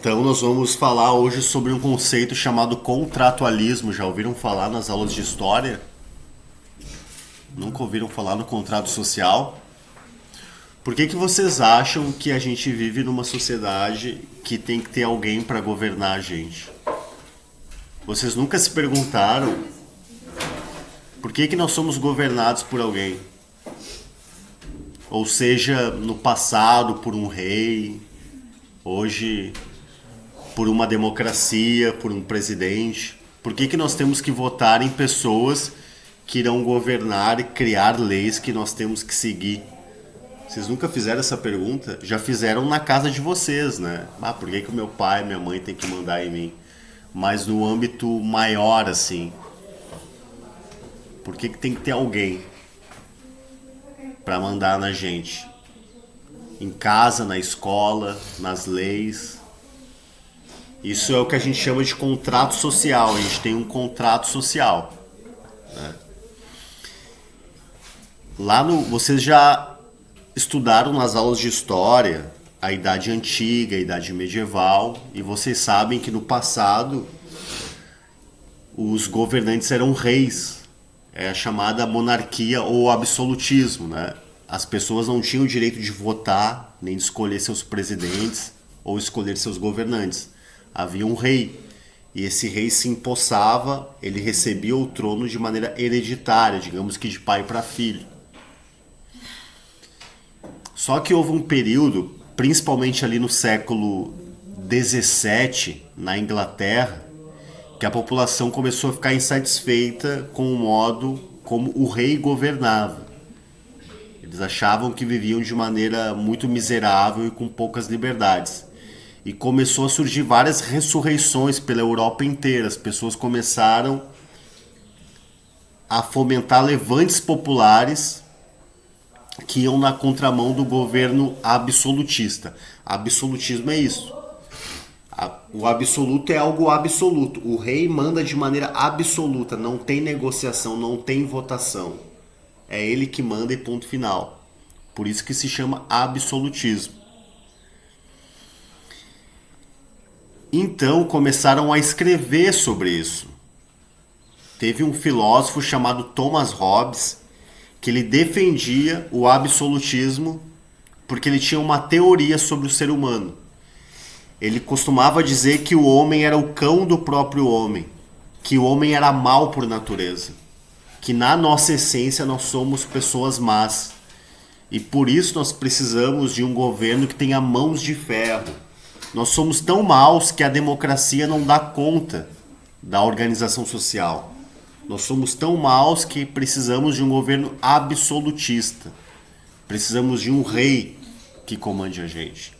Então nós vamos falar hoje sobre um conceito chamado contratualismo. Já ouviram falar nas aulas de história? Nunca ouviram falar no contrato social? Por que vocês acham que a gente vive numa sociedade que tem que ter alguém para governar a gente? Vocês nunca se perguntaram por que nós somos governados por alguém? Ou seja, no passado por um rei, hoje por uma democracia, por um presidente. Por que nós temos que votar em pessoas que irão governar e criar leis que nós temos que seguir? Vocês nunca fizeram essa pergunta? Já fizeram na casa de vocês, né? Por que o meu pai e minha mãe têm que mandar em mim? Mas no âmbito maior, assim. Por que tem que ter alguém para mandar na gente? Em casa, na escola, nas leis. Isso é o que a gente chama de contrato social. A gente tem um contrato social, né? Vocês já estudaram nas aulas de história a Idade Antiga, a Idade Medieval, e vocês sabem que no passado os governantes eram reis. É a chamada monarquia ou absolutismo, né? As pessoas não tinham o direito de votar, nem de escolher seus presidentes ou escolher seus governantes. Havia um rei, e esse rei se empossava, ele recebia o trono de maneira hereditária, digamos que de pai para filho. Só que houve um período, principalmente ali no século XVII, na Inglaterra, que a população começou a ficar insatisfeita com o modo como o rei governava. Eles achavam que viviam de maneira muito miserável e com poucas liberdades. E começou a surgir várias ressurreições pela Europa inteira. As pessoas começaram a fomentar levantes populares que iam na contramão do governo absolutista. Absolutismo é isso. O absoluto é algo absoluto. O rei manda de maneira absoluta. Não tem negociação, não tem votação. É ele que manda e ponto final. Por isso que se chama absolutismo. Então começaram a escrever sobre isso. Teve um filósofo chamado Thomas Hobbes que ele defendia o absolutismo porque ele tinha uma teoria sobre o ser humano. Ele costumava dizer que o homem era o cão do próprio homem, que o homem era mau por natureza, que na nossa essência nós somos pessoas más e por isso nós precisamos de um governo que tenha mãos de ferro. Nós somos tão maus que a democracia não dá conta da organização social. Nós somos tão maus que precisamos de um governo absolutista. Precisamos de um rei que comande a gente.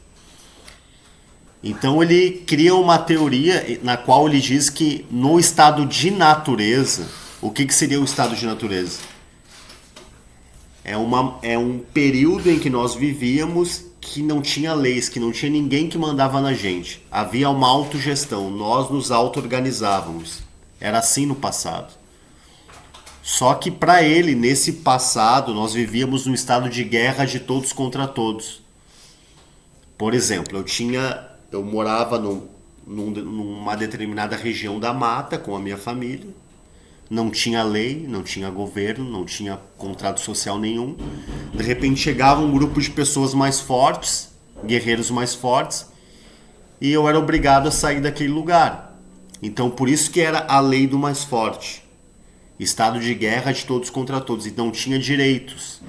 Então ele cria uma teoria na qual ele diz que no estado de natureza, o que seria o estado de natureza? É um período em que nós vivíamos que não tinha leis, que não tinha ninguém que mandava na gente. Havia uma autogestão, nós nos auto-organizávamos. Era assim no passado. Só que para ele, nesse passado, nós vivíamos num estado de guerra de todos contra todos. Por exemplo, eu morava numa determinada região da mata com a minha família. Não tinha lei, não tinha governo, não tinha contrato social nenhum. De repente chegava um grupo de pessoas mais fortes, guerreiros mais fortes, e eu era obrigado a sair daquele lugar. Então por isso que era a lei do mais forte. Estado de guerra de todos contra todos, e não tinha direitos.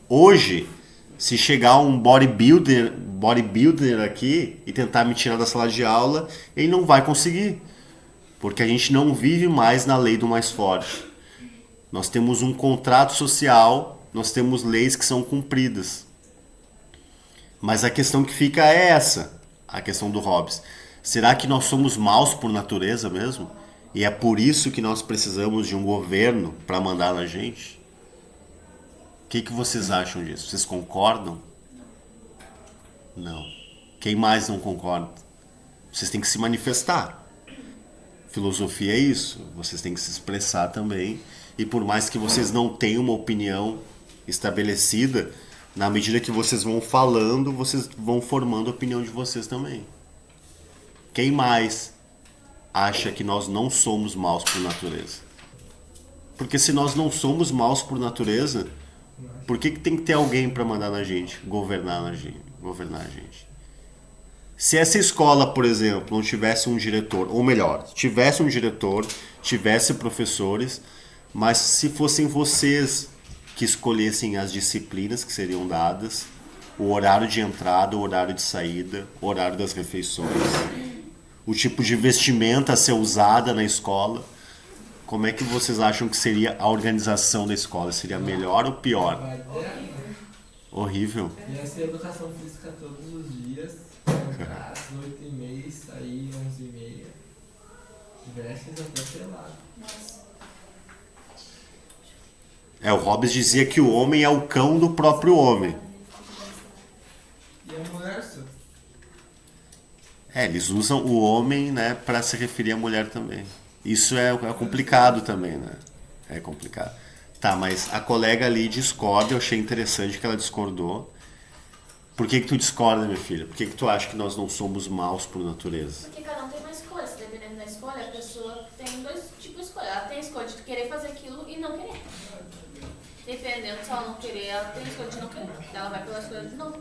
Hoje, se chegar um bodybuilder aqui e tentar me tirar da sala de aula, ele não vai conseguir. Porque a gente não vive mais na lei do mais forte. Nós temos um contrato social, nós temos leis que são cumpridas. Mas a questão que fica é essa, a questão do Hobbes. Será que nós somos maus por natureza mesmo? E é por isso que nós precisamos de um governo para mandar na gente? O que vocês acham disso? Vocês concordam? Não. Quem mais não concorda? Vocês têm que se manifestar. Filosofia é isso, vocês têm que se expressar também, e por mais que vocês não tenham uma opinião estabelecida, na medida que vocês vão falando, vocês vão formando a opinião de vocês também. Quem mais acha que nós não somos maus por natureza? Porque se nós não somos maus por natureza, por que tem que ter alguém para mandar na gente, governar a gente? Se essa escola, por exemplo, não tivesse um diretor, ou melhor, tivesse um diretor, tivesse professores, mas se fossem vocês que escolhessem as disciplinas que seriam dadas, o horário de entrada, o horário de saída, o horário das refeições, o tipo de vestimenta a ser usada na escola, como é que vocês acham que seria a organização da escola? Seria melhor ou pior? Horrível. Ia ser educação física todos os dias, entrar às 8h30 e sair 11h30. Vestes até pelado. O Hobbes dizia que o homem é o cão do próprio homem. E a mulher, só? Eles usam o homem, né, para se referir à mulher também. Isso é complicado também, né? É complicado. Tá, mas a colega ali discorda, eu achei interessante que ela discordou. Por que tu discorda, minha filha? Por que tu acha que nós não somos maus por natureza? Porque cada um tem uma escolha. Se dependendo da escolha, a pessoa tem dois tipos de escolha. Ela tem a escolha de querer fazer aquilo e não querer. Dependendo se ela não querer, ela tem a escolha de não querer. Ela vai pela escolha de não.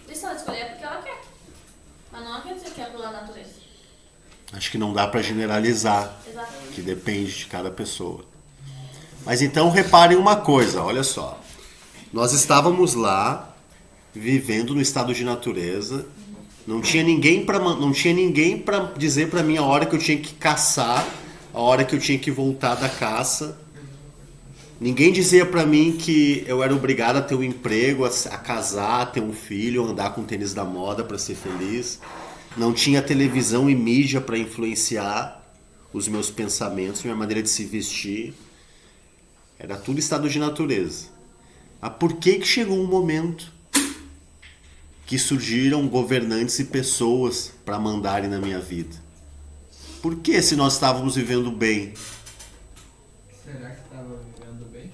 E se ela escolher é porque ela quer. Mas não quer dizer que é pela natureza. Acho que não dá para generalizar, Exato. que depende de cada pessoa. Mas então reparem uma coisa, olha só. Nós estávamos lá, vivendo no estado de natureza, não tinha ninguém para dizer para mim a hora que eu tinha que caçar, a hora que eu tinha que voltar da caça. Ninguém dizia para mim que eu era obrigado a ter um emprego, a casar, a ter um filho, a andar com tênis da moda para ser feliz. Não tinha televisão e mídia para influenciar os meus pensamentos, minha maneira de se vestir. Era tudo estado de natureza. Mas por que chegou um momento que surgiram governantes e pessoas para mandarem na minha vida? Por que, se nós estávamos vivendo bem? Será que estava vivendo bem?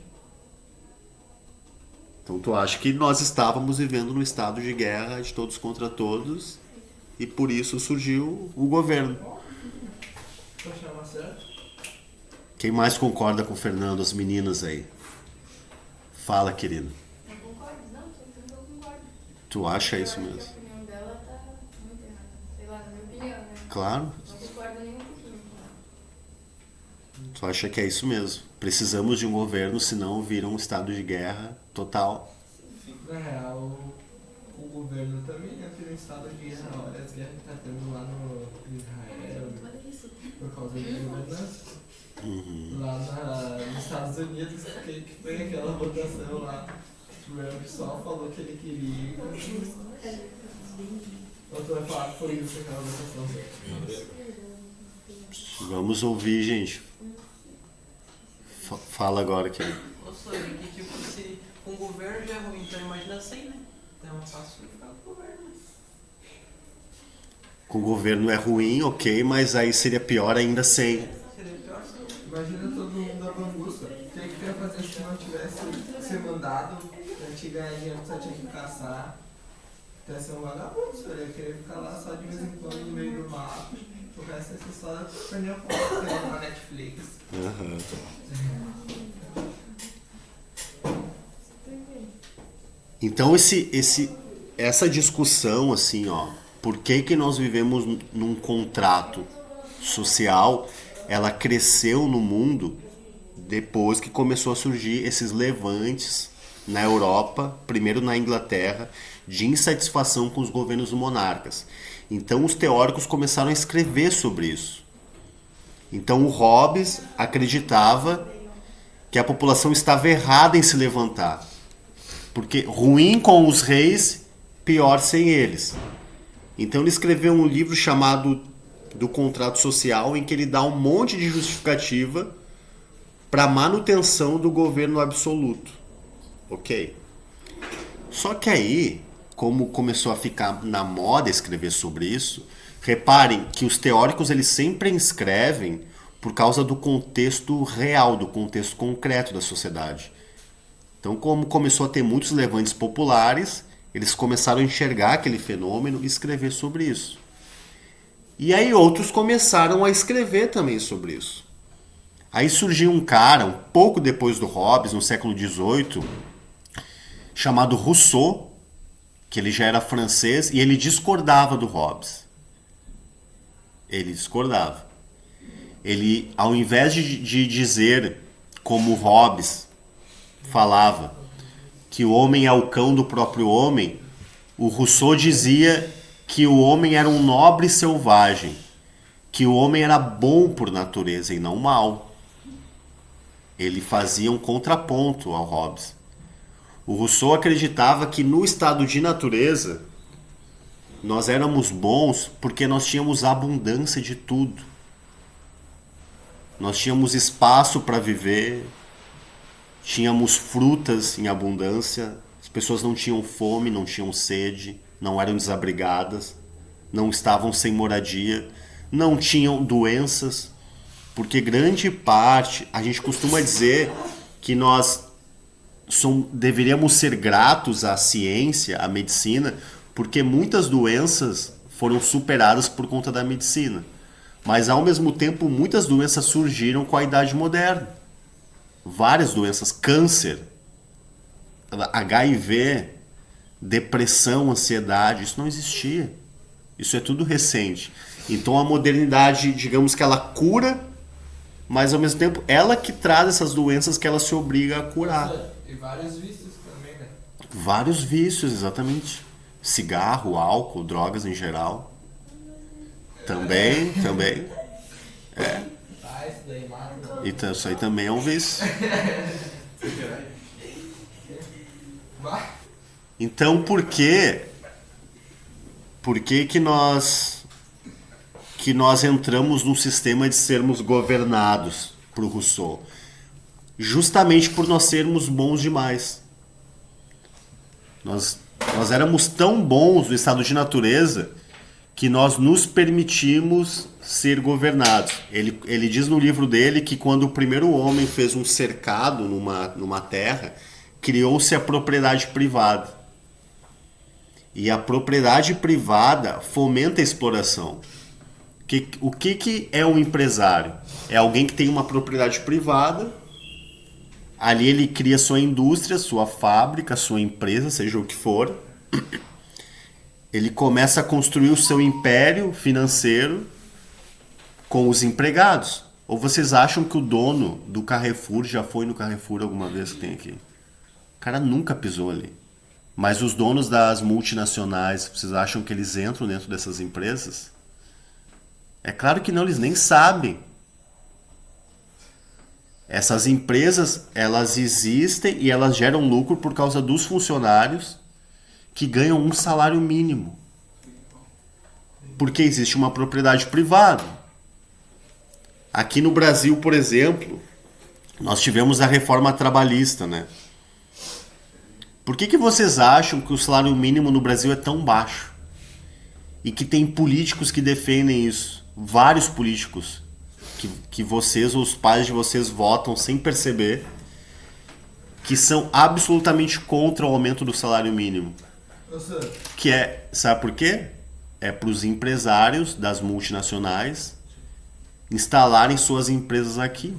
Então tu acha que nós estávamos vivendo num estado de guerra, de todos contra todos, e por isso surgiu o governo. Vou chamar certo? Quem mais concorda com o Fernando, as meninas aí? Fala, querido. Eu concordo, não, eu concordo. Tu acha isso Eu mesmo? acho que a opinião dela tá muito errada. Sei lá, na minha opinião, né? Claro. Não concordo nem um pouquinho. Tu acha que é isso mesmo? Precisamos de um governo, senão vira um estado de guerra total. Na real, o governo também entra em estado de guerra. Olha as guerras que tá tendo lá no Israel, Olha isso. por causa de governança. Uhum. Lá nos Estados Unidos, que foi aquela votação lá. Trump só falou que ele queria. Ou tu vai falar que foi isso aquela votação? Vamos ouvir, gente. Fala agora, querido. Ô, Sônia, que tipo, se com o governo já é ruim, então imagina sem, né? Então é fácil ficar com o governo. Com o governo é ruim, ok, mas aí seria pior ainda sem. Seria pior se Imagina todo mundo da bangusta. O que tu ia fazer se não tivesse ser mandado? Pra te ganhar dinheiro, tu só tinha que caçar. Tu ia ser um vagabundo, senhor. Ia querer ficar lá só de vez em quando no meio do mato. O resto ia ser só perder a foto na Netflix. Uhum. Então essa discussão assim, ó, por que nós vivemos num contrato social, ela cresceu no mundo depois que começou a surgir esses levantes na Europa, primeiro na Inglaterra, de insatisfação com os governos monarcas. Então os teóricos começaram a escrever sobre isso. Então o Hobbes acreditava que a população estava errada em se levantar. Porque ruim com os reis, pior sem eles. Então ele escreveu um livro chamado Do Contrato Social, em que ele dá um monte de justificativa para a manutenção do governo absoluto. Ok? Só que aí, como começou a ficar na moda escrever sobre isso, reparem que os teóricos eles sempre escrevem por causa do contexto real, do contexto concreto da sociedade. Então, como começou a ter muitos levantes populares, eles começaram a enxergar aquele fenômeno e escrever sobre isso. E aí outros começaram a escrever também sobre isso. Aí surgiu um cara, um pouco depois do Hobbes, no século XVIII, chamado Rousseau, que ele já era francês, e ele discordava do Hobbes. Ele discordava. Ele, ao invés de dizer, como Hobbes falava, que o homem é o cão do próprio homem, o Rousseau dizia que o homem era um nobre selvagem, que o homem era bom por natureza e não mau. Ele fazia um contraponto ao Hobbes. O Rousseau acreditava que no estado de natureza nós éramos bons porque nós tínhamos abundância de tudo. Nós tínhamos espaço para viver, tínhamos frutas em abundância, as pessoas não tinham fome, não tinham sede, não eram desabrigadas, não estavam sem moradia, não tinham doenças, porque grande parte, a gente costuma dizer que nós deveríamos ser gratos à ciência, à medicina, porque muitas doenças foram superadas por conta da medicina. Mas, ao mesmo tempo, muitas doenças surgiram com a idade moderna. Várias doenças, câncer, HIV, depressão, ansiedade, isso não existia. Isso é tudo recente. Então, a modernidade, digamos que ela cura, mas, ao mesmo tempo, ela que traz essas doenças que ela se obriga a curar. E vários vícios também, né? Vários vícios, exatamente. Cigarro, álcool, drogas em geral. Também. É. Ah, isso daí mata. Então, isso aí também é um vício. Então, por que nós entramos num sistema de sermos governados por Rousseau? Justamente por nós sermos bons demais. Nós éramos tão bons no estado de natureza que nós nos permitimos ser governados. Ele diz no livro dele que quando o primeiro homem fez um cercado numa terra, criou-se a propriedade privada. E a propriedade privada fomenta a exploração. O que é um empresário? É alguém que tem uma propriedade privada, ali ele cria sua indústria, sua fábrica, sua empresa, seja o que for. Ele começa a construir o seu império financeiro com os empregados. Ou vocês acham que o dono do Carrefour já foi no Carrefour alguma vez que tem aqui? O cara nunca pisou ali. Mas os donos das multinacionais, vocês acham que eles entram dentro dessas empresas? É claro que não, eles nem sabem. Essas empresas, elas existem e elas geram lucro por causa dos funcionários que ganham um salário mínimo. Porque existe uma propriedade privada. Aqui no Brasil, por exemplo, nós tivemos a reforma trabalhista, né? Por que vocês acham que o salário mínimo no Brasil é tão baixo? E que tem políticos que defendem isso? Vários políticos que vocês ou os pais de vocês votam sem perceber, que são absolutamente contra o aumento do salário mínimo. Que é, sabe por quê? É para os empresários das multinacionais instalarem suas empresas aqui.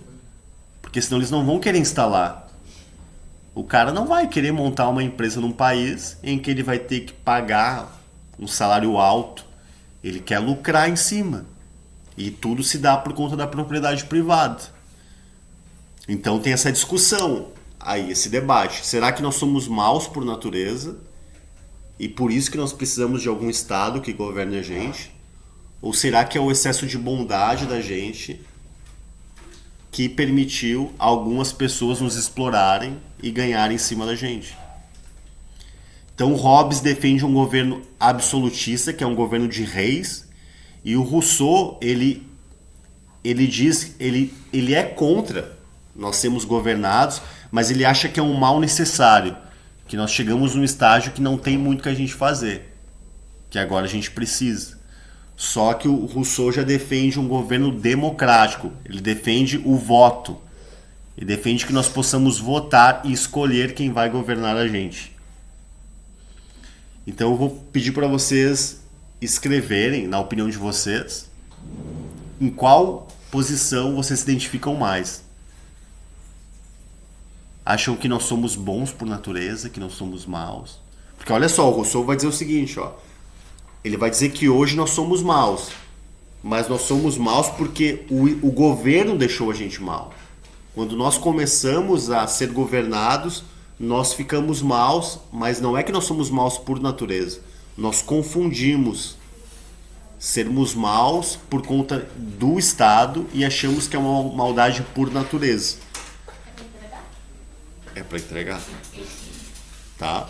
Porque senão eles não vão querer instalar. O cara não vai querer montar uma empresa num país em que ele vai ter que pagar um salário alto. Ele quer lucrar em cima. E tudo se dá por conta da propriedade privada. Então tem essa discussão aí, esse debate. Será que nós somos maus por natureza? E por isso que nós precisamos de algum Estado que governe a gente? Ou será que é o excesso de bondade da gente que permitiu algumas pessoas nos explorarem e ganharem em cima da gente? Então o Hobbes defende um governo absolutista, que é um governo de reis, e o Rousseau, ele é contra nós sermos governados, mas ele acha que é um mal necessário, que nós chegamos num estágio que não tem muito que a gente fazer, que agora a gente precisa. Só que o Rousseau já defende um governo democrático, ele defende o voto, ele defende que nós possamos votar e escolher quem vai governar a gente. Então eu vou pedir para vocês escreverem, na opinião de vocês, em qual posição vocês se identificam mais? Acham que nós somos bons por natureza, que não somos maus? Porque olha só, o Rousseau vai dizer o seguinte, ó. Ele vai dizer que hoje nós somos maus, mas nós somos maus porque o governo deixou a gente mal. Quando nós começamos a ser governados, nós ficamos maus, mas não é que nós somos maus por natureza. Nós confundimos sermos maus por conta do Estado e achamos que é uma maldade por natureza. É para entregar. Tá?